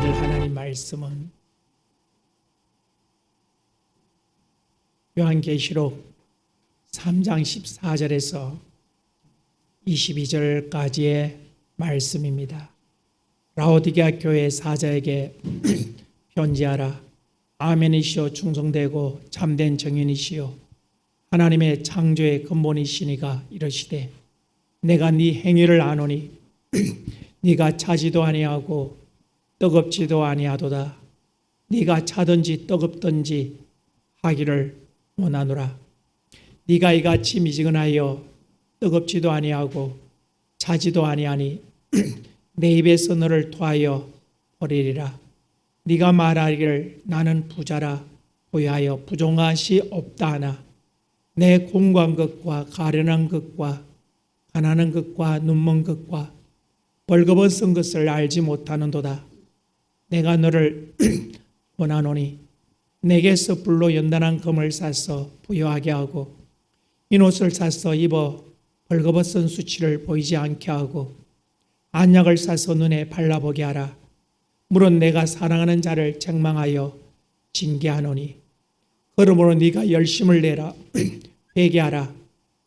들을 하나님 말씀은 요한계시록 3장 14절에서 22절까지의 말씀입니다. 라오디게아 교회 사자에게 편지하라. 아멘이시오 충성되고 참된 정인이시오 하나님의 창조의 근본이시니가 이러시되 내가 네 행위를 아노니 네가 차지도 아니하고 뜨겁지도 아니하도다. 네가 차든지 뜨겁든지 하기를 원하노라. 네가 이같이 미지근하여 뜨겁지도 아니하고 차지도 아니하니 내 입에서 너를 토하여 버리리라. 네가 말하기를 나는 부자라 보여하여 부정함이 없다 하나 내 공고한 것과 가련한 것과 가난한 것과 눈먼 것과 벌거벗은 쓴 것을 알지 못하는도다. 내가 너를 원하노니 내게서 불로 연단한 금을 사서 부여하게 하고 흰옷을 사서 입어 벌거벗은 수치를 보이지 않게 하고 안약을 사서 눈에 발라보게 하라. 물론 내가 사랑하는 자를 책망하여 징계하노니 그러므로 네가 열심을 내라. 회개하라.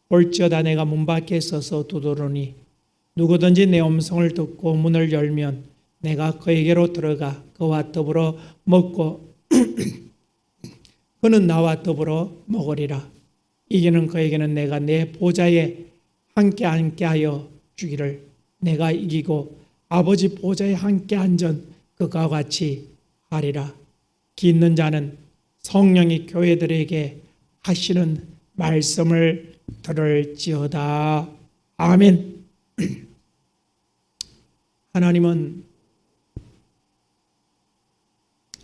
볼지어다 내가 문 밖에 서서 두드러니 누구든지 내 음성을 듣고 문을 열면 내가 그에게로 들어가 그와 더불어 먹고 그는 나와 더불어 먹으리라. 이기는 그에게는 내가 내 보좌에 함께 하여 주기를 내가 이기고 아버지 보좌에 함께 앉은 그가 같이 하리라. 기 있는 자는 성령이 교회들에게 하시는 말씀을 들을지어다. 아멘. 하나님은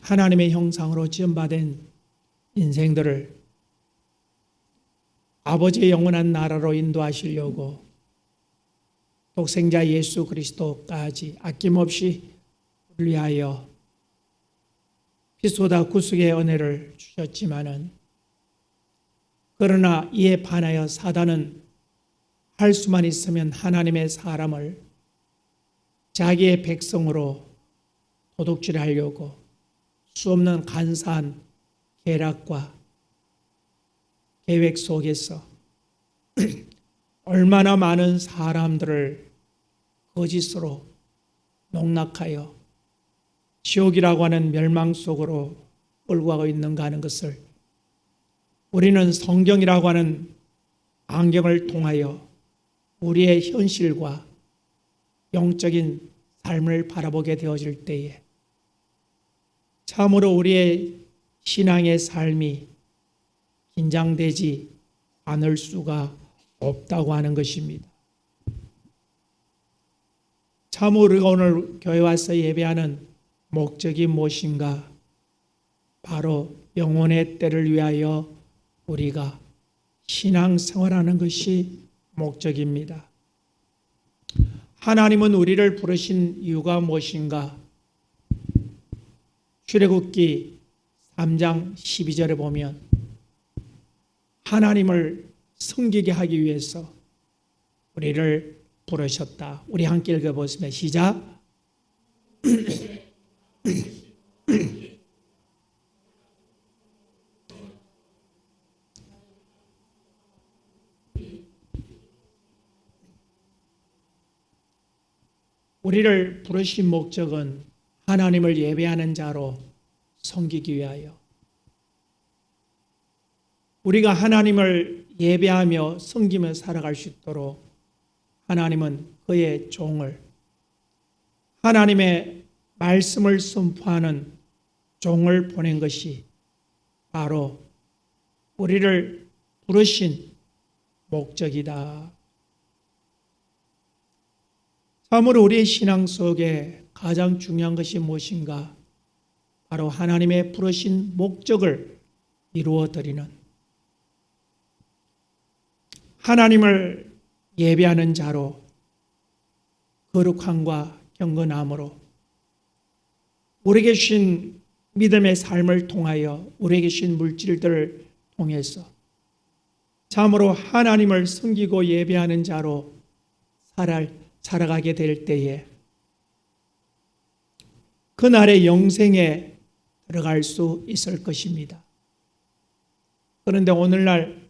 하나님의 형상으로 지음받은 인생들을 아버지의 영원한 나라로 인도하시려고 독생자 예수 그리스도까지 아낌없이 우리를 위하여 피쏟아 구속의 은혜를 주셨지만은 그러나 이에 반하여 사단은 할 수만 있으면 하나님의 사람을 자기의 백성으로 도둑질하려고 수없는 간사한 계략과 계획 속에서 얼마나 많은 사람들을 거짓으로 농락하여 지옥이라고 하는 멸망 속으로 끌고 가고 있는가 하는 것을 우리는 성경이라고 하는 안경을 통하여 우리의 현실과 영적인 삶을 바라보게 되어질 때에 참으로 우리의 신앙의 삶이 긴장되지 않을 수가 없다고 하는 것입니다. 참으로 우리가 오늘 교회 와서 예배하는 목적이 무엇인가? 바로 영혼의 때를 위하여 우리가 신앙생활하는 것이 목적입니다. 하나님은 우리를 부르신 이유가 무엇인가? 출애굽기 3장 12절에 보면 하나님을 섬기게 하기 위해서 우리를 부르셨다. 우리 함께 읽어보겠습니다. 시작. 우리를 부르신 목적은 하나님을 예배하는 자로 섬기기 위하여 우리가 하나님을 예배하며 섬기며 살아갈 수 있도록 하나님은 그의 종을 하나님의 말씀을 선포하는 종을 보낸 것이 바로 우리를 부르신 목적이다. 참으로 우리의 신앙 속에 가장 중요한 것이 무엇인가? 바로 하나님의 부르신 목적을 이루어드리는 하나님을 예배하는 자로 거룩함과 경건함으로 우리에게 주신 믿음의 삶을 통하여 우리에게 주신 물질들을 통해서 참으로 하나님을 섬기고 예배하는 자로 살아가게 될 때에 그날의 영생에 들어갈 수 있을 것입니다. 그런데 오늘날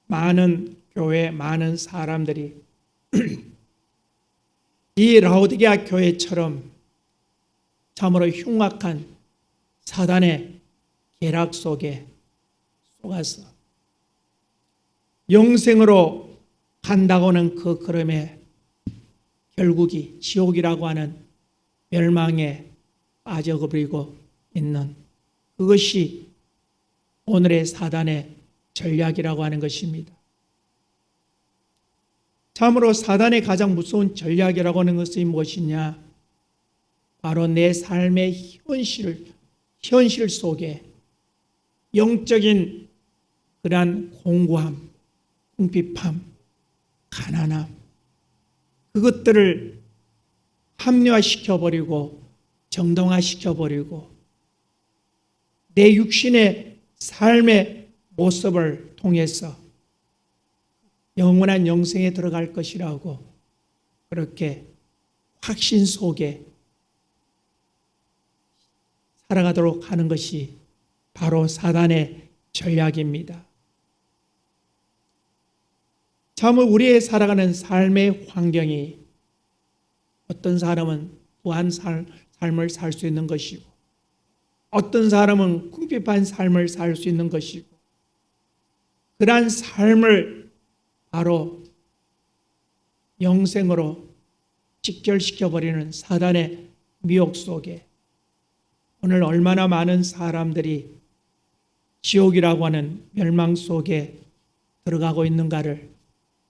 많은 교회, 많은 사람들이 이 라오디게아 교회처럼 참으로 흉악한 사단의 계략 속에 속아서 영생으로 간다고는 그 걸음에 결국이 지옥이라고 하는 멸망에 빠져버리고 있는 그것이 오늘의 사단의 전략이라고 하는 것입니다. 참으로 사단의 가장 무서운 전략이라고 하는 것이 무엇이냐? 바로 내 삶의 현실 속에 영적인 그러한 공고함, 궁핍함, 가난함, 그것들을 합리화시켜버리고 정당화시켜버리고 내 육신의 삶의 모습을 통해서 영원한 영생에 들어갈 것이라고 그렇게 확신 속에 살아가도록 하는 것이 바로 사단의 전략입니다. 참으로 우리의 살아가는 삶의 환경이 어떤 사람은 부한 삶을 살 수 있는 것이고 어떤 사람은 궁핍한 삶을 살 수 있는 것이고 그러한 삶을 바로 영생으로 직결시켜버리는 사단의 미혹 속에 오늘 얼마나 많은 사람들이 지옥이라고 하는 멸망 속에 들어가고 있는가를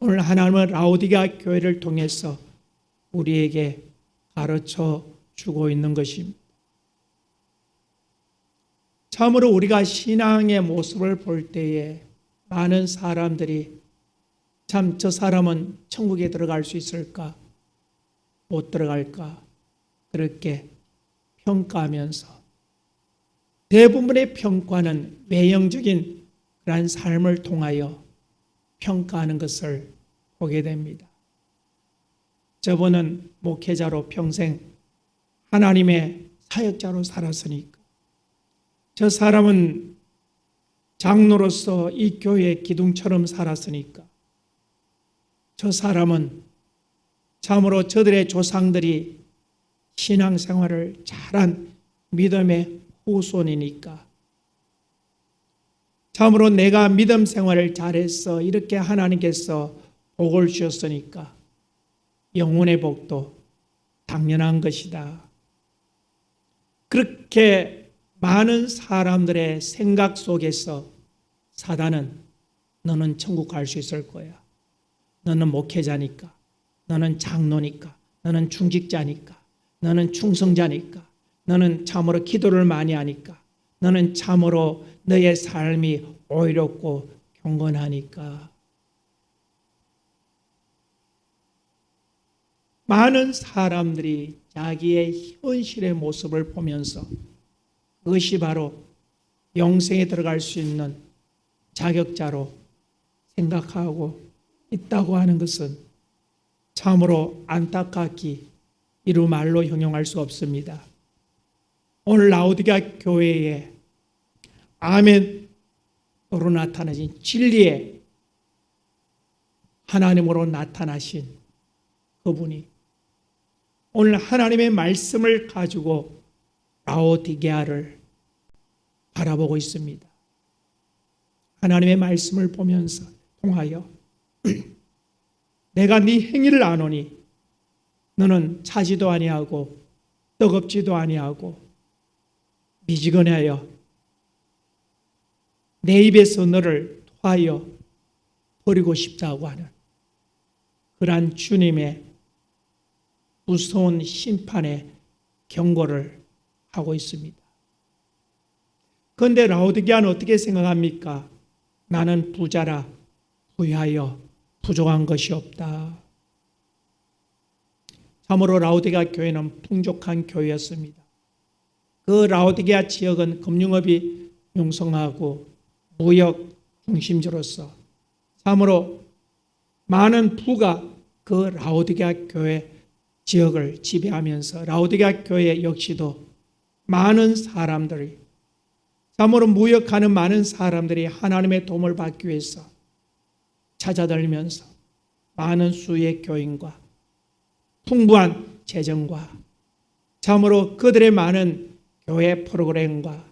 오늘 하나님은 라오디게아 교회를 통해서 우리에게 가르쳐 주고 있는 것입니다. 참으로 우리가 신앙의 모습을 볼 때에 많은 사람들이 참 저 사람은 천국에 들어갈 수 있을까? 못 들어갈까? 그렇게 평가하면서 대부분의 평가는 외형적인 그러한 삶을 통하여 평가하는 것을 보게 됩니다. 저분은 목회자로 평생 하나님의 사역자로 살았으니까 저 사람은 장로로서 이 교회의 기둥처럼 살았으니까 저 사람은 참으로 저들의 조상들이 신앙생활을 잘한 믿음의 후손이니까 참으로 내가 믿음 생활을 잘해서 이렇게 하나님께서 복을 주셨으니까 영혼의 복도 당연한 것이다. 그렇게 많은 사람들의 생각 속에서 사단은 너는 천국 갈 수 있을 거야. 너는 목회자니까. 너는 장로니까. 너는 중직자니까. 너는 충성자니까. 너는 참으로 기도를 많이 하니까. 너는 참으로 너의 삶이 오히렸고 경건하니까. 많은 사람들이 자기의 현실의 모습을 보면서 그것이 바로 영생에 들어갈 수 있는 자격자로 생각하고 있다고 하는 것은 참으로 안타깝기 이루 말로 형용할 수 없습니다. 오늘 라오디게아 교회에 아멘으로 나타나신 진리의 하나님으로 나타나신 그분이 오늘 하나님의 말씀을 가지고 라오디게아를 바라보고 있습니다. 하나님의 말씀을 보면서 통하여 내가 네 행위를 아노니 너는 차지도 아니하고 뜨겁지도 아니하고 미지근하여 내 입에서 너를 토하여 버리고 싶다고 하는 그러한 주님의 무서운 심판의 경고를 하고 있습니다. 그런데 라오디게아는 어떻게 생각합니까? 나는 부자라 부유하여 부족한 것이 없다. 참으로 라오디게아 교회는 풍족한 교회였습니다. 그 라오디게아 지역은 금융업이 융성하고 무역 중심지로서 참으로 많은 부가 그 라오디게아 교회 지역을 지배하면서 라오디게아 교회 역시도 많은 사람들이, 참으로 무역하는 많은 사람들이 하나님의 도움을 받기 위해서 찾아들면서 많은 수의 교인과 풍부한 재정과 참으로 그들의 많은 교회 프로그램과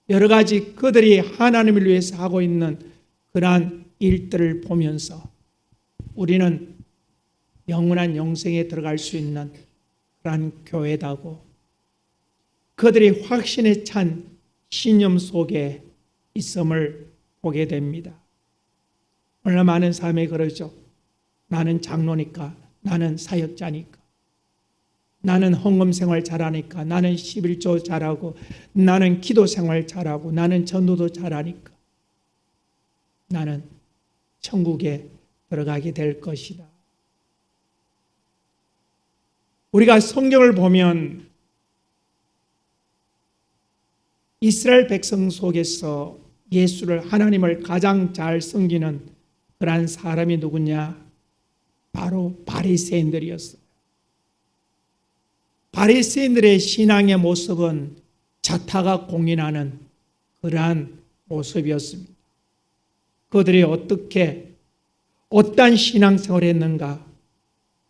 여러 가지 그들이 하나님을 위해서 하고 있는 그러한 일들을 보면서 우리는 영원한 영생에 들어갈 수 있는 그러한 교회다고 그들이 확신에 찬 신념 속에 있음을 보게 됩니다. 얼마나 많은 삶에 그러죠. 나는 장로니까, 나는 사역자니까, 나는 헌금 생활 잘하니까, 나는 11조 잘하고, 나는 기도 생활 잘하고, 나는 전도도 잘하니까 나는 천국에 들어가게 될 것이다. 우리가 성경을 보면 이스라엘 백성 속에서 예수를, 하나님을 가장 잘 섬기는 그러한 사람이 누구냐? 바로 바리새인들이었어요. 바리새인들의 신앙의 모습은 자타가 공인하는 그러한 모습이었습니다. 그들이 어떠한 신앙생활을 했는가?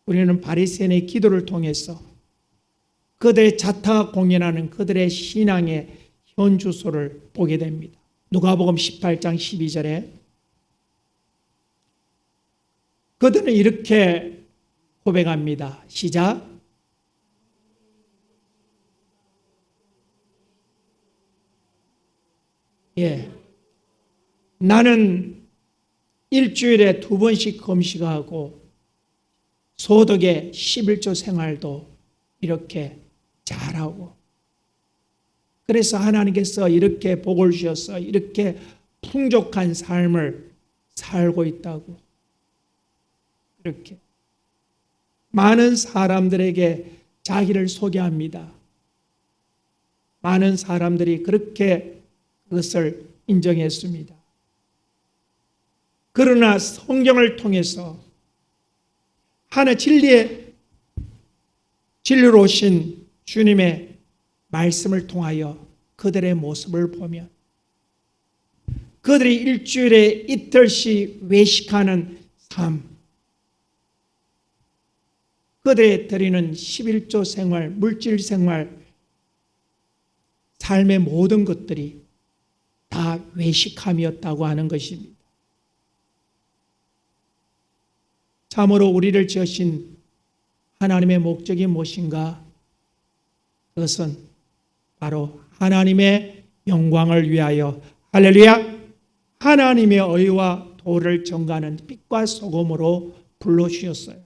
우리는 바리새인의 기도를 통해서 그들의 자타가 공인하는 그들의 신앙의 현주소를 보게 됩니다. 누가복음 18장 12절에 그들은 이렇게 고백합니다. 시작. 나는 일주일에 2번씩 금식하고 소득의 11조 생활도 이렇게 잘하고, 그래서 하나님께서 이렇게 복을 주셔서 이렇게 풍족한 삶을 살고 있다고, 이렇게 많은 사람들에게 자기를 소개합니다. 많은 사람들이 그렇게 그것을 인정했습니다. 그러나 성경을 통해서 하나님 진리로 오신 주님의 말씀을 통하여 그들의 모습을 보면 그들이 일주일에 이틀씩 외식하는 삶, 그들이 드리는 11조 생활, 물질 생활, 삶의 모든 것들이 다 외식함이었다고 하는 것입니다. 참으로 우리를 지으신 하나님의 목적이 무엇인가? 그것은 바로 하나님의 영광을 위하여, 할렐루야, 하나님의 의와 도를 전가하는 빛과 소금으로 불러주셨어요.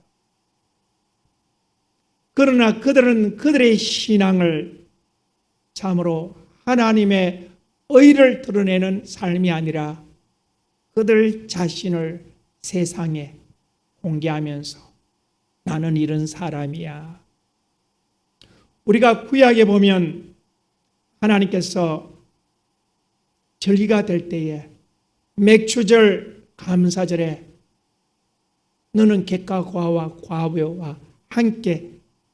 그러나 그들은 그들의 신앙을 참으로 하나님의 의를 드러내는 삶이 아니라 그들 자신을 세상에 공개하면서 나는 이런 사람이야. 우리가 구약에 보면 하나님께서 절기가 될 때에 맥추절 감사절에 너는 객과 과와 과부와 함께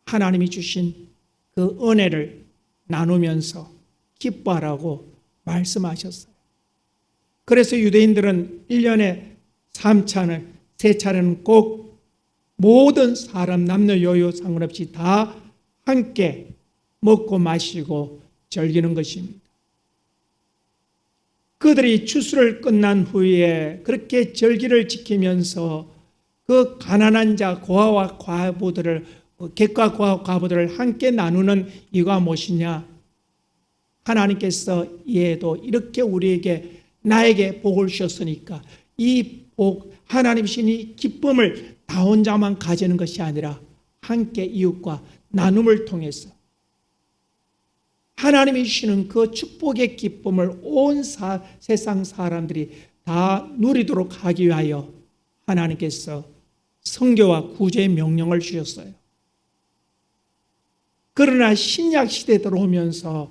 하나님이 주신 그 은혜를 나누면서 기뻐하라고 말씀하셨어요. 그래서 유대인들은 1년에 3차는, 3차례는 꼭 모든 사람 남녀 여유 상관없이 다 함께 먹고 마시고 즐기는 것입니다. 그들이 추수를 끝난 후에 그렇게 절기를 지키면서 그 가난한 자 고아와 과부들을, 객과 고아와 과부들을 함께 나누는 이유가 무엇이냐? 하나님께서 이에도 이렇게 우리에게 나에게 복을 주셨으니까 이 복, 하나님 신이 기쁨을 나 혼자만 가지는 것이 아니라 함께 이웃과 나눔을 통해서 하나님이 주시는 그 축복의 기쁨을 온 세상 사람들이 다 누리도록 하기 위하여 하나님께서 선교와 구제의 명령을 주셨어요. 그러나 신약 시대에 들어오면서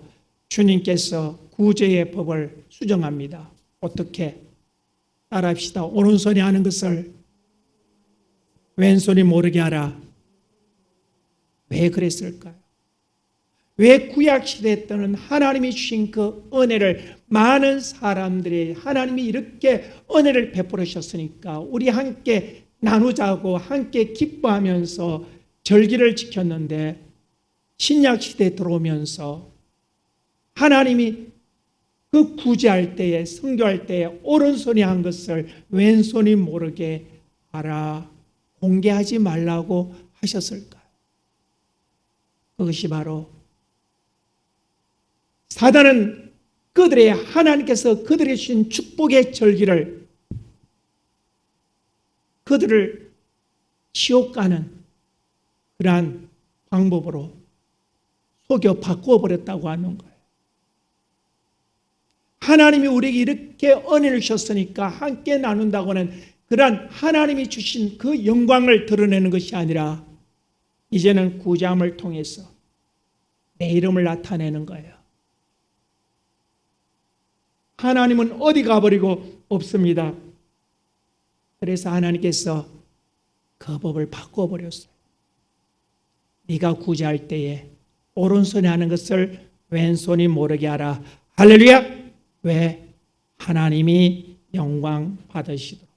주님께서 구제의 법을 수정합니다. 어떻게? 따라합시다. 오른손이 하는 것을 왼손이 모르게 하라. 왜 그랬을까요? 왜 구약시대 때는 하나님이 주신 그 은혜를 많은 사람들이 하나님이 이렇게 은혜를 베풀으셨으니까 우리 함께 나누자고 함께 기뻐하면서 절기를 지켰는데 신약시대에 들어오면서 하나님이 그 구제할 때에 선교할 때에 오른손이 한 것을 왼손이 모르게 하라 공개하지 말라고 하셨을까요? 그것이 바로 사단은 그들의 하나님께서 그들에게 주신 축복의 절기를 그들을 지옥 가는 그러한 방법으로 속여 바꾸어 버렸다고 하는 거예요. 하나님이 우리에게 이렇게 은혜를 주셨으니까 함께 나눈다고 하는 그러한 하나님이 주신 그 영광을 드러내는 것이 아니라 이제는 구제함을 통해서 내 이름을 나타내는 거예요. 하나님은 어디 가버리고 없습니다. 그래서 하나님께서 그 법을 바꿔버렸어요. 네가 구제할 때에 오른손이 하는 것을 왼손이 모르게 하라. 할렐루야! 왜? 하나님이 영광 받으시도록.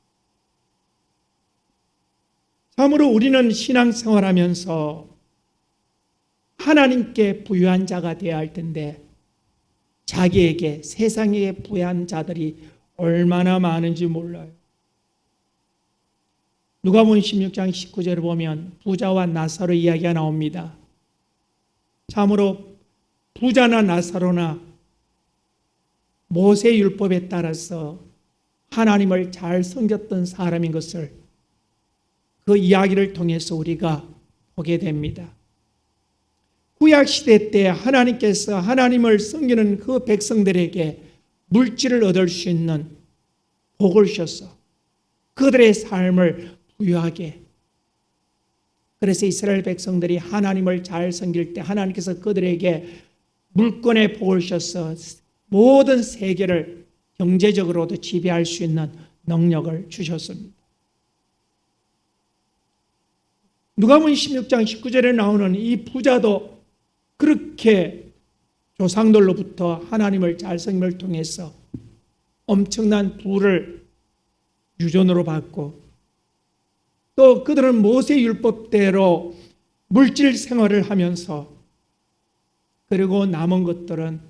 참으로 우리는 신앙생활하면서 하나님께 부유한 자가 되어야 할 텐데 자기에게 세상에 부유한 자들이 얼마나 많은지 몰라요. 누가복음 16장 19절을 보면 부자와 나사로 이야기가 나옵니다. 참으로 부자나 나사로나 모세 율법에 따라서 하나님을 잘 섬겼던 사람인 것을 그 이야기를 통해서 우리가 보게 됩니다. 구약시대 때 하나님께서 하나님을 섬기는 그 백성들에게 물질을 얻을 수 있는 복을 주셔서 그들의 삶을 부유하게, 그래서 이스라엘 백성들이 하나님을 잘 섬길 때 하나님께서 그들에게 물권의 복을 주셔서 모든 세계를 경제적으로도 지배할 수 있는 능력을 주셨습니다. 누가복음 16장 19절에 나오는 이 부자도 그렇게 조상들로부터 하나님을 잘 섬김을 통해서 엄청난 부를 유전으로 받고 또 그들은 모세 율법대로 물질 생활을 하면서 그리고 남은 것들은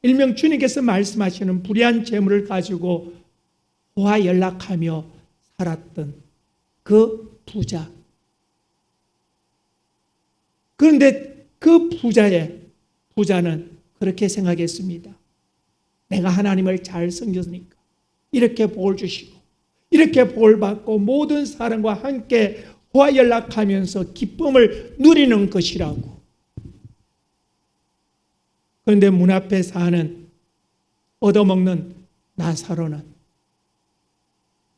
일명 주님께서 말씀하시는 불의한 재물을 가지고 호화 연락하며 살았던 그 부자. 그런데 그 부자는 그렇게 생각했습니다. 내가 하나님을 잘 섬겼으니까 이렇게 복을 주시고 이렇게 복을 받고 모든 사람과 함께 호화 연락하면서 기쁨을 누리는 것이라고. 그런데 문 앞에 사는 얻어먹는 나사로는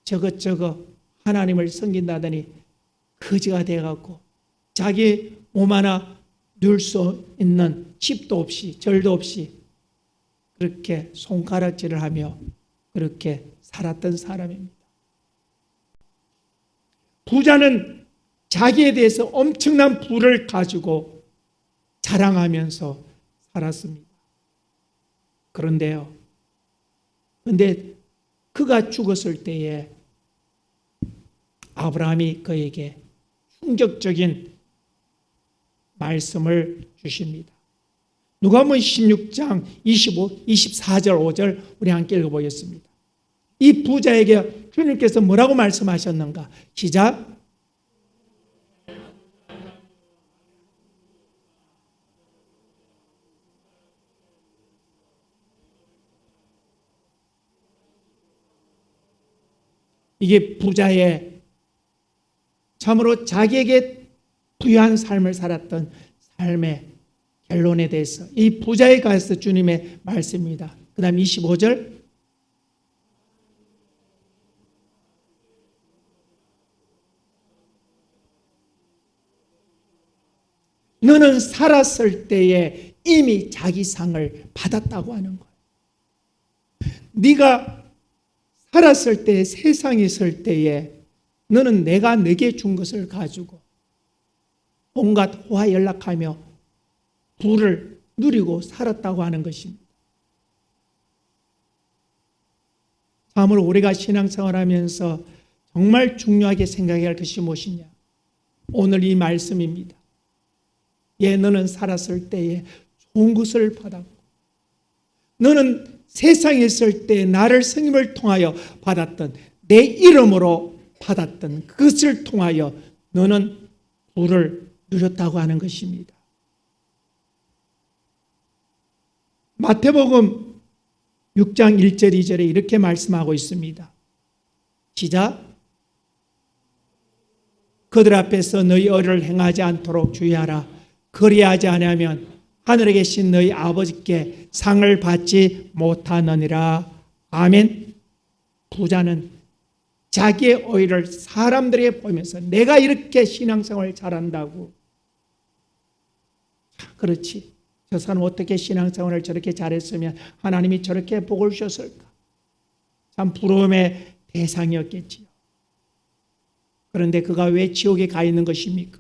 저것저것 하나님을 섬긴다더니 거지가 돼갖고 자기 몸 하나 누울 수 있는 집도 없이 절도 없이 그렇게 손가락질을 하며 그렇게 살았던 사람입니다. 부자는 자기에 대해서 엄청난 부를 가지고 자랑하면서 살았습니다. 그런데 그가 죽었을 때에 아브라함이 그에게 충격적인 말씀을 주십니다. 누가복음 16장 24절 5절 우리 함께 읽어보겠습니다. 이 부자에게 주님께서 뭐라고 말씀하셨는가? 시작. 이게 부자의 참으로 자기에게 부유한 삶을 살았던 삶의 결론에 대해서 이 부자에 관해서 주님의 말씀입니다. 그 다음 25절 너는 살았을 때에 이미 자기 상을 받았다고 하는 거예요. 네가 살았을 때 세상에 있을 때에 너는 내가 내게 준 것을 가지고 온갖 호화 연락하며 부를 누리고 살았다고 하는 것입니다. 참으로 우리가 신앙생활하면서 정말 중요하게 생각해야 할 것이 무엇이냐? 오늘 이 말씀입니다. 너는 살았을 때에 좋은 것을 받았고, 너는 세상에 있을 때 나를 성님을 통하여 받았던, 내 이름으로 받았던 그것을 통하여 너는 부를 누렸다고 하는 것입니다. 마태복음 6장 1절 2절에 이렇게 말씀하고 있습니다. 시작. 그들 앞에서 너희 의를 행하지 않도록 주의하라. 그리하지 않으면 하늘에 계신 너희 아버지께 상을 받지 못하느니라. 아멘. 부자는 자기의 의를 사람들에게 보이면서 내가 이렇게 신앙생활을 잘한다고, 그렇지, 저 사람 어떻게 신앙생활을 저렇게 잘했으면 하나님이 저렇게 복을 주셨을까? 참 부러움의 대상이었겠지요. 그런데 그가 왜 지옥에 가 있는 것입니까?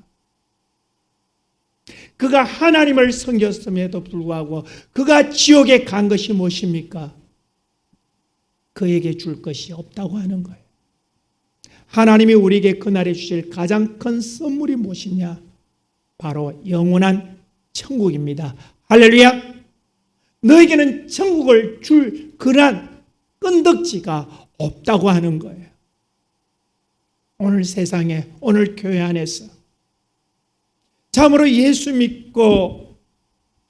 그가 하나님을 섬겼음에도 불구하고 그가 지옥에 간 것이 무엇입니까? 그에게 줄 것이 없다고 하는 거예요. 하나님이 우리에게 그날에 주실 가장 큰 선물이 무엇이냐? 바로 영원한 천국입니다. 할렐루야! 너에게는 천국을 줄 그런 끈덕지가 없다고 하는 거예요. 오늘 세상에, 오늘 교회 안에서 참으로 예수 믿고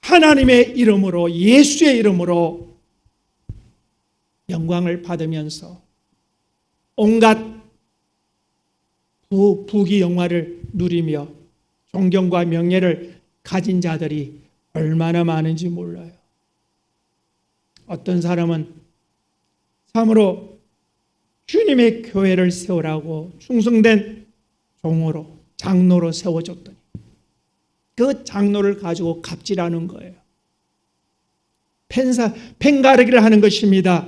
하나님의 이름으로, 예수의 이름으로 영광을 받으면서 온갖 부귀 영화를 누리며 존경과 명예를 가진 자들이 얼마나 많은지 몰라요. 어떤 사람은 참으로 주님의 교회를 세우라고 충성된 종으로, 장로로 세워줬더니 그 장로를 가지고 갑질하는 거예요. 펜가르기를 하는 것입니다.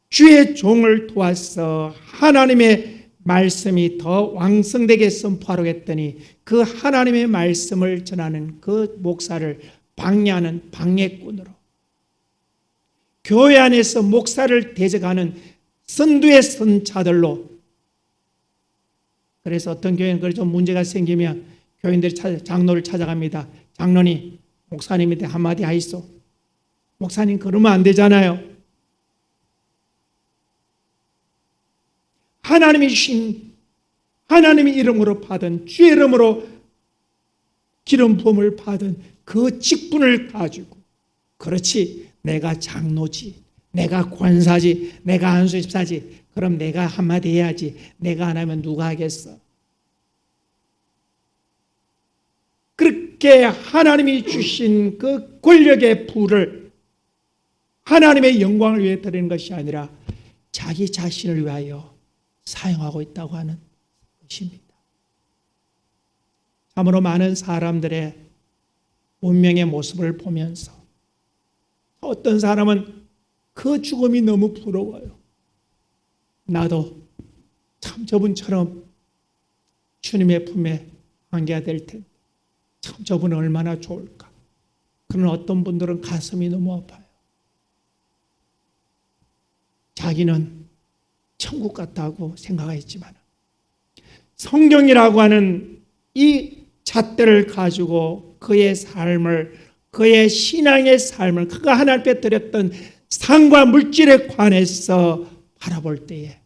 주의 종을 도와서 하나님의 말씀이 더 왕성되게 선포하려고 했더니 그 하나님의 말씀을 전하는 그 목사를 방해하는 방해꾼으로, 교회 안에서 목사를 대적하는 선두의 선자들로, 그래서 어떤 교회는 그래 좀 문제가 생기면 교인들이 장로를 찾아갑니다. 장로님, 목사님한테 한마디 하이소. 목사님 그러면 안 되잖아요. 하나님이 주신, 하나님의 이름으로 받은, 주의 이름으로 기름 부음을 받은 그 직분을 가지고, 그렇지, 내가 장로지, 내가 권사지, 내가 안수집사지, 그럼 내가 한마디 해야지. 내가 안 하면 누가 하겠어? 그렇게 하나님이 주신 그 권력의 부를 하나님의 영광을 위해 드리는 것이 아니라 자기 자신을 위하여 사용하고 있다고 하는 것입니다. 참으로 많은 사람들의 운명의 모습을 보면서 어떤 사람은 그 죽음이 너무 부러워요. 나도 참 저분처럼 주님의 품에 안겨야 될 텐데 참 저분은 얼마나 좋을까. 그러나 어떤 분들은 가슴이 너무 아파요. 자기는 천국 같다고 생각했지만 성경이라고 하는 이 잣대를 가지고 그의 삶을, 그의 신앙의 삶을, 그가 하나님 앞에 드렸던 상과 물질에 관해서 바라볼 때에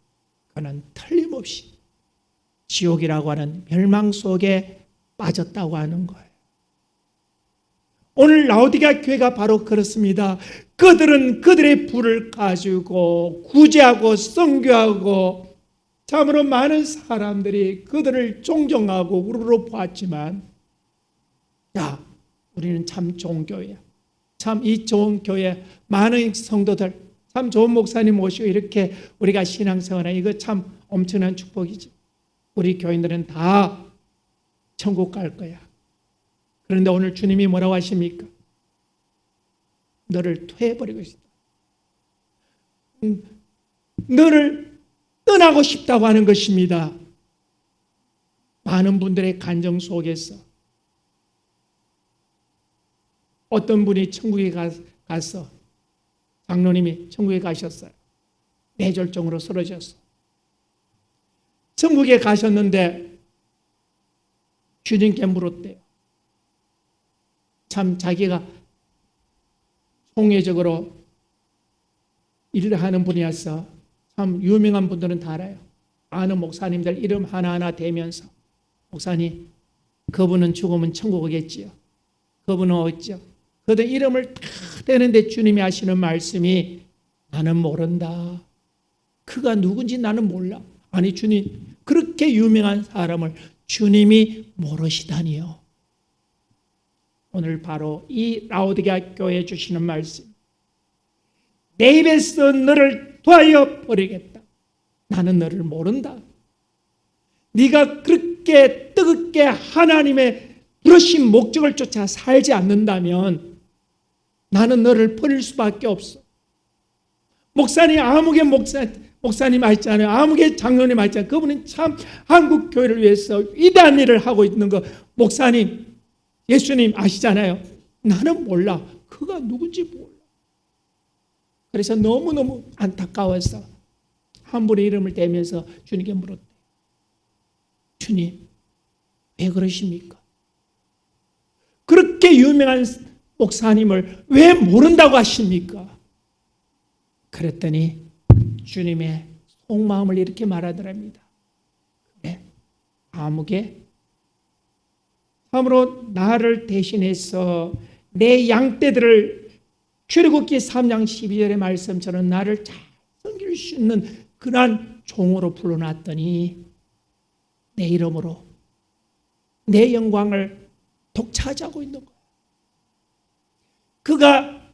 그는 틀림없이 지옥이라고 하는 멸망 속에 빠졌다고 하는 거예요. 오늘 라오디게아 교회가 바로 그렇습니다. 그들은 그들의 부를 가지고 구제하고 선교하고 참으로 많은 사람들이 그들을 존경하고 우르르 보았지만, 야, 우리는 참 좋은 교회야. 참 이 좋은 교회 많은 성도들, 참 좋은 목사님 모시고 이렇게 우리가 신앙생활하는 이거 참 엄청난 축복이지. 우리 교인들은 다 천국 갈 거야. 그런데 오늘 주님이 뭐라고 하십니까? 너를 토해버리고 싶다. 너를 떠나고 싶다고 하는 것입니다. 많은 분들의 간정 속에서 어떤 분이 천국에 가서 장로님이 천국에 가셨어요. 뇌졸중으로 쓰러졌어요. 천국에 가셨는데 주님께 물었대요. 참 자기가 총회적으로 일을 하는 분이어서 참 유명한 분들은 다 알아요. 아는 목사님들 이름 하나하나 대면서 목사님, 그분은 죽으면 천국 오겠지요. 그분은 어찌요? 그들 이름을 다 대는데 주님이 하시는 말씀이 나는 모른다. 그가 누군지 나는 몰라. 아니 주님, 그렇게 유명한 사람을 주님이 모르시다니요. 오늘 바로 이 라오디게아 교회에 주시는 말씀. 내 입에서 너를 도하여 버리겠다. 나는 너를 모른다. 네가 그렇게 뜨겁게 하나님의 부르신 목적을 쫓아 살지 않는다면 나는 너를 버릴 수밖에 없어. 목사님, 아무개 목사님 아시잖아요. 아무개 장로님 아시잖아요. 그분은 참 한국 교회를 위해서 위대한 일을 하고 있는 거 목사님, 예수님 아시잖아요. 나는 몰라. 그가 누군지 몰라. 그래서 너무너무 안타까워서 한 분의 이름을 대면서 주님께 물었대. 주님, 왜 그러십니까? 그렇게 유명한 목사님을 왜 모른다고 하십니까? 그랬더니 주님의 속마음을 이렇게 말하더랍니다. 그래, 아무개 참으로 나를 대신해서 내 양떼들을 출애굽기 3장 12절의 말씀처럼 나를 잘 섬길 수 있는 그러한 종으로 불러놨더니 내 이름으로 내 영광을 독차지하고 있는 거예요. 그가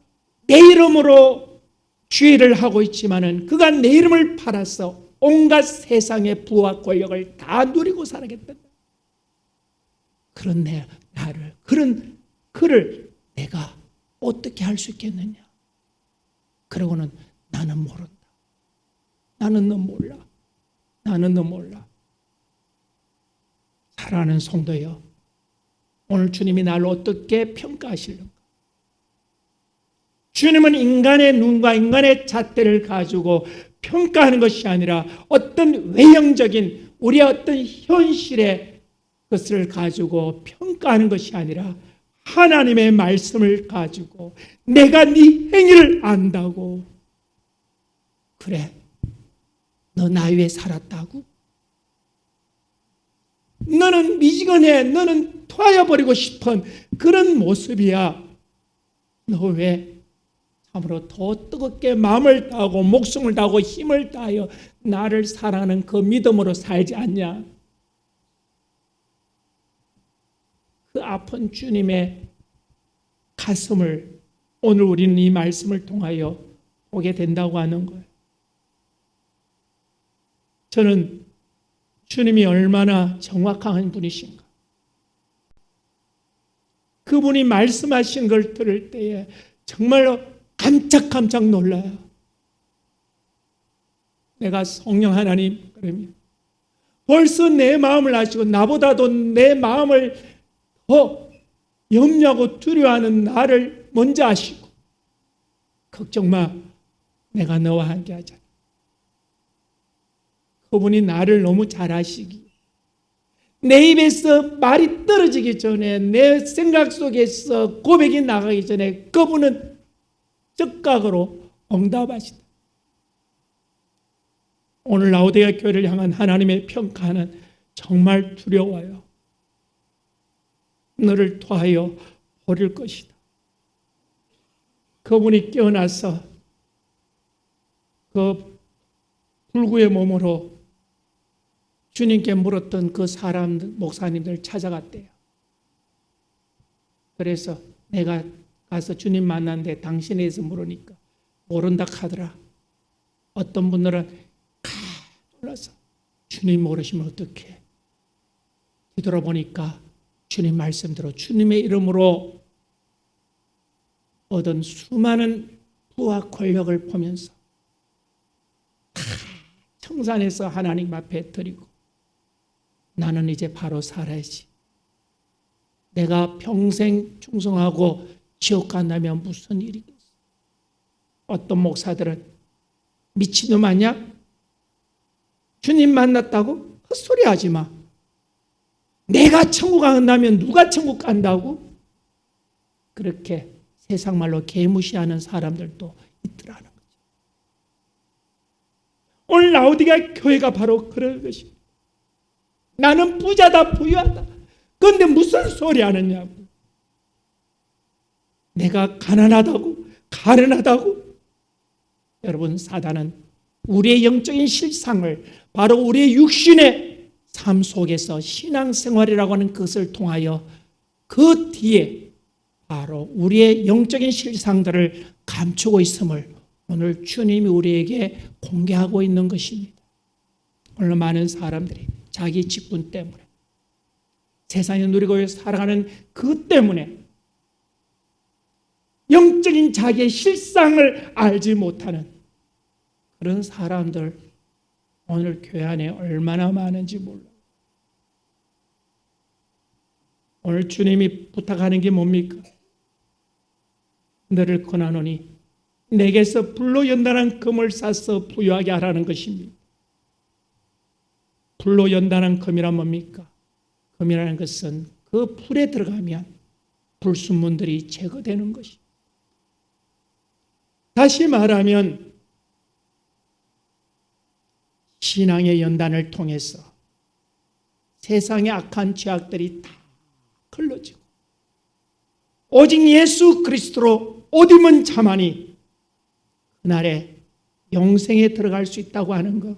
내 이름으로 주의를 하고 있지만은 그가 내 이름을 팔아서 온갖 세상의 부와 권력을 다 누리고 살아겠다. 그런 그런 그를 내가 어떻게 할 수 있겠느냐? 그러고는 나는 모른다. 나는 너 몰라. 나는 너 몰라. 사랑하는 성도여, 오늘 주님이 나를 어떻게 평가하실는가? 주님은 인간의 눈과 인간의 잣대를 가지고 평가하는 것이 아니라 어떤 외형적인 우리의 어떤 현실의 것을 가지고 평가하는 것이 아니라 하나님의 말씀을 가지고 내가 네 행위를 안다고. 그래, 너 나 위해 살았다고? 너는 미지근해. 너는 토하여버리고 싶은 그런 모습이야. 너 왜 참으로 더 뜨겁게 마음을 다하고 목숨을 다하고 힘을 다하여 나를 사랑하는 그 믿음으로 살지 않냐? 그 아픈 주님의 가슴을 오늘 우리는 이 말씀을 통하여 보게 된다고 하는 거예요. 저는 주님이 얼마나 정확한 분이신가. 그분이 말씀하신 걸 들을 때에 정말로 깜짝깜짝 놀라요. 내가 성령 하나님, 그러면 벌써 내 마음을 아시고 나보다도 내 마음을 더 염려하고 두려워하는 나를 먼저 아시고 걱정 마, 내가 너와 함께 하자. 그분이 나를 너무 잘 아시기, 내 입에서 말이 떨어지기 전에, 내 생각 속에서 고백이 나가기 전에 그분은 즉각으로 응답하시다. 오늘 라오디게아 교회를 향한 하나님의 평가는 정말 두려워요. 너를 토하여 버릴 것이다. 그분이 깨어나서 그 불구의 몸으로 주님께 물었던 그 사람들, 목사님들 찾아갔대요. 그래서 내가 가서 주님 만났는데 당신에 대해서 물으니까 모른다 하더라. 어떤 분들은 놀라서 주님 모르시면 어떡해? 뒤돌아보니까 주님 말씀대로 주님의 이름으로 얻은 수많은 부와 권력을 보면서 다 청산해서 하나님 앞에 드리고 나는 이제 바로 살아야지. 내가 평생 충성하고 지옥 간다면 무슨 일이겠어? 어떤 목사들은 미친놈 아니야? 주님 만났다고? 헛소리 하지 마. 내가 천국 간다면 누가 천국 간다고? 그렇게 세상 말로 개무시하는 사람들도 있더라는 거죠. 오늘 라오디게아 교회가 바로 그런 것입니다. 나는 부자다, 부유하다. 그런데 무슨 소리 하느냐고. 내가 가난하다고, 가련하다고. 여러분, 사단은 우리의 영적인 실상을 바로 우리의 육신의 삶 속에서 신앙생활이라고 하는 것을 통하여 그 뒤에 바로 우리의 영적인 실상들을 감추고 있음을 오늘 주님이 우리에게 공개하고 있는 것입니다. 오늘 많은 사람들이 자기 직분 때문에 세상에 누리고 살아가는 그 때문에 영적인 자기의 실상을 알지 못하는 그런 사람들 오늘 교회 안에 얼마나 많은지 몰라요. 오늘 주님이 부탁하는 게 뭡니까? 너를 권하노니 내게서 불로 연단한 금을 싸서 부유하게 하라는 것입니다. 불로 연단한 금이란 뭡니까? 금이라는 것은 그 불에 들어가면 불순물들이 제거되는 것입니다. 다시 말하면 신앙의 연단을 통해서 세상의 악한 죄악들이 다 걸러지고 오직 예수 그리스도로 옷 입은 자만이 그날에 영생에 들어갈 수 있다고 하는 것,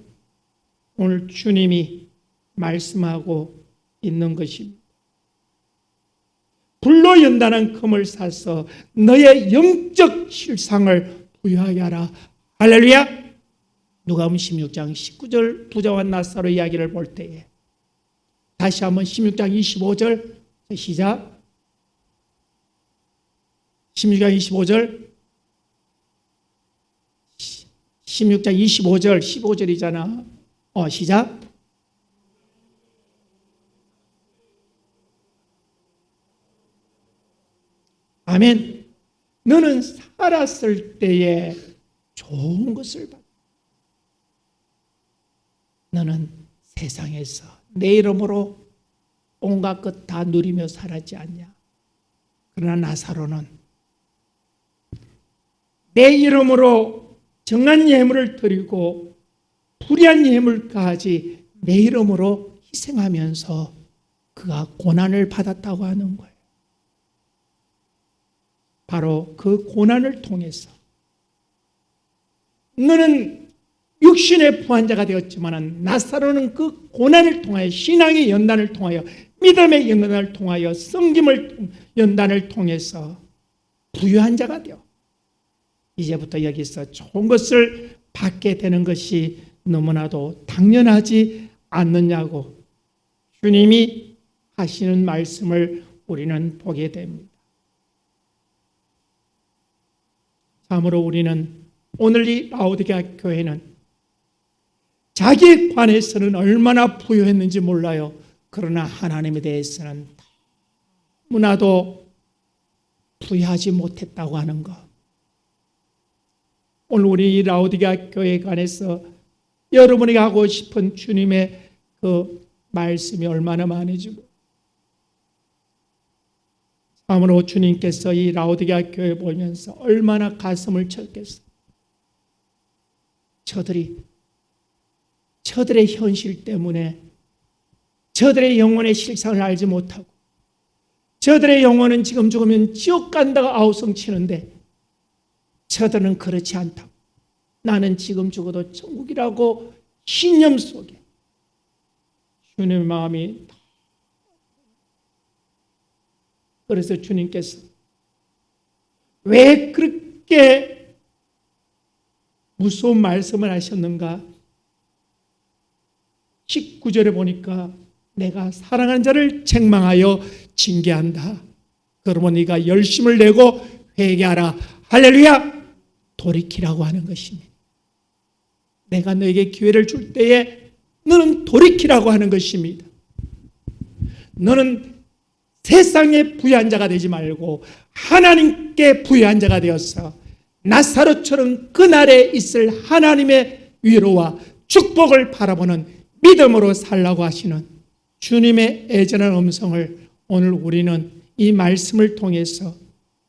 오늘 주님이 말씀하고 있는 것입니다. 불로 연단한 금을 사서 너의 영적 실상을 부유하게 하라. 할렐루야. 누가복음 16장 19절 부자와 나사로 이야기를 볼 때에 다시 한번 16장 25절 시작. 16장 25절 16장 25절 15절이잖아. 시작. 아멘. 너는 살았을 때에 좋은 것을 받아. 너는 세상에서 내 이름으로 온갖 것 다 누리며 살았지 않냐. 그러나 나사로는 내 이름으로 정한 예물을 드리고 불의한 예물 가지 내 이름으로 희생하면서 그가 고난을 받았다고 하는 거예요. 바로 그 고난을 통해서 너는 육신의 부한자가 되었지만 나사로는 그 고난을 통하여 신앙의 연단을 통하여 믿음의 연단을 통하여 성김을 연단을 통해서 부유한 자가 되어 이제부터 여기서 좋은 것을 받게 되는 것이 너무나도 당연하지 않느냐고 주님이 하시는 말씀을 우리는 보게 됩니다. 참으로 우리는 오늘 이 라오디게아 교회는 자기에 관해서는 얼마나 부유했는지 몰라요. 그러나 하나님에 대해서는 너무나도 부유하지 못했다고 하는 것. 오늘 우리 이 라오디게아 교회에 관해서 여러분이 하고 싶은 주님의 그 말씀이 얼마나 많은지. 참으로 주님께서 이 라오디게아 교회 보면서 얼마나 가슴을 쳤겠어요. 저들의 현실 때문에 저들의 영혼의 실상을 알지 못하고 저들의 영혼은 지금 죽으면 지옥 간다고 아우성치는데 저들은 그렇지 않다고. 나는 지금 죽어도 천국이라고 신념 속에 주님의 마음이. 그래서 주님께서 왜 그렇게 무서운 말씀을 하셨는가? 19절에 보니까 내가 사랑하는 자를 책망하여 징계한다. 그러면 네가 열심을 내고 회개하라. 할렐루야. 돌이키라고 하는 것입니다. 내가 너에게 기회를 줄 때에 너는 돌이키라고 하는 것입니다. 너는 세상에 부유한 자가 되지 말고 하나님께 부유한 자가 되어서 나사로처럼 그날에 있을 하나님의 위로와 축복을 바라보는 믿음으로 살라고 하시는 주님의 애절한 음성을 오늘 우리는 이 말씀을 통해서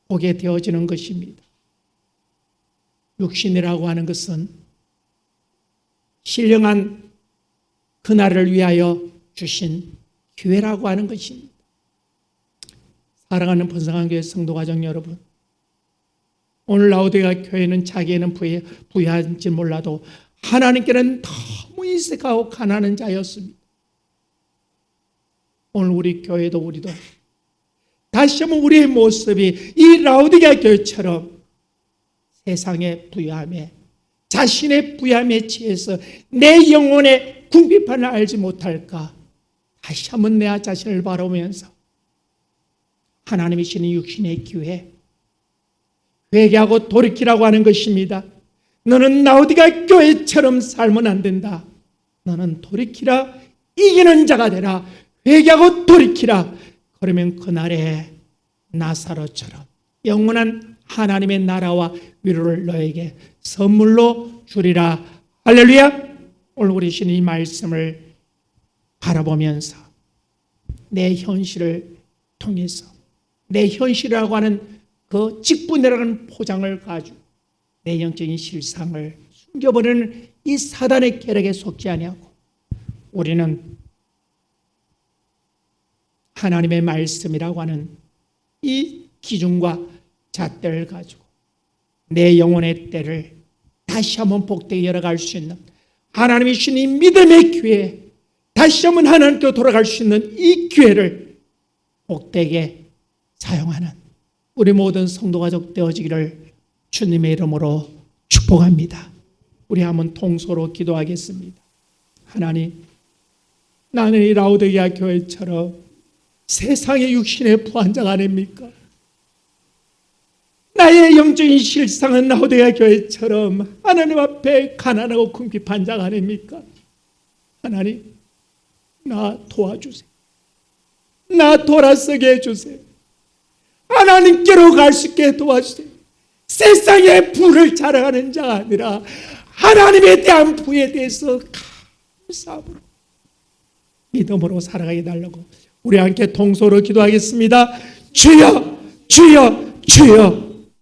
보게 되어지는 것입니다. 육신이라고 하는 것은 신령한 그날을 위하여 주신 기회라고 하는 것입니다. 사랑하는 번성한교회 성도가족 여러분, 오늘 라오디게아 교회는 자기에는 부유한지 몰라도 하나님께는 너무 인색하고 가난한 자였습니다. 오늘 우리 교회도 우리도 다시 한번 우리의 모습이 이 라오디게아 교회처럼 세상의 부유함에 자신의 부유함에 취해서 내 영혼의 궁핍함을 알지 못할까? 다시 한번 내 자신을 바라보면서 하나님이 주시는 육신의 기회, 회개하고 돌이키라고 하는 것입니다. 너는 라오디게아 교회처럼 살면 안 된다. 너는 돌이키라, 이기는 자가 되라. 회개하고 돌이키라. 그러면 그날에 나사로처럼 영원한 하나님의 나라와 위로를 너에게 선물로 주리라. 할렐루야. 오늘 우리 주신 이 말씀을 바라보면서 내 현실을 통해서 내 현실이라고 하는 그 직분이라는 포장을 가지고 내 영적인 실상을 숨겨버리는 이 사단의 계략에 속지 아니하고 우리는 하나님의 말씀이라고 하는 이 기준과 잣대를 가지고 내 영혼의 때를 다시 한번 복되게 열어갈 수 있는 하나님이 주신 이 믿음의 기회, 다시 한번 하나님께 돌아갈 수 있는 이 기회를 복되게 사용하는 우리 모든 성도가족 되어지기를 주님의 이름으로 축복합니다. 우리 한번 통소로 기도하겠습니다. 하나님, 나는 이 라오디게아 교회처럼 세상의 육신의 부한자가 아닙니까? 나의 영적인 실상은 라오디게아 교회처럼 하나님 앞에 가난하고 궁핍한 자가 아닙니까? 하나님, 나 도와주세요. 나 돌아서게 해주세요. 하나님께로 갈 수 있게 도와주세요. 세상의 부를 자랑하는 자가 아니라 하나님에 대한 부에 대해서 감사함으로 믿음으로 살아가게 달라고 우리 함께 통소로 기도하겠습니다. 주여, 주여, 주여.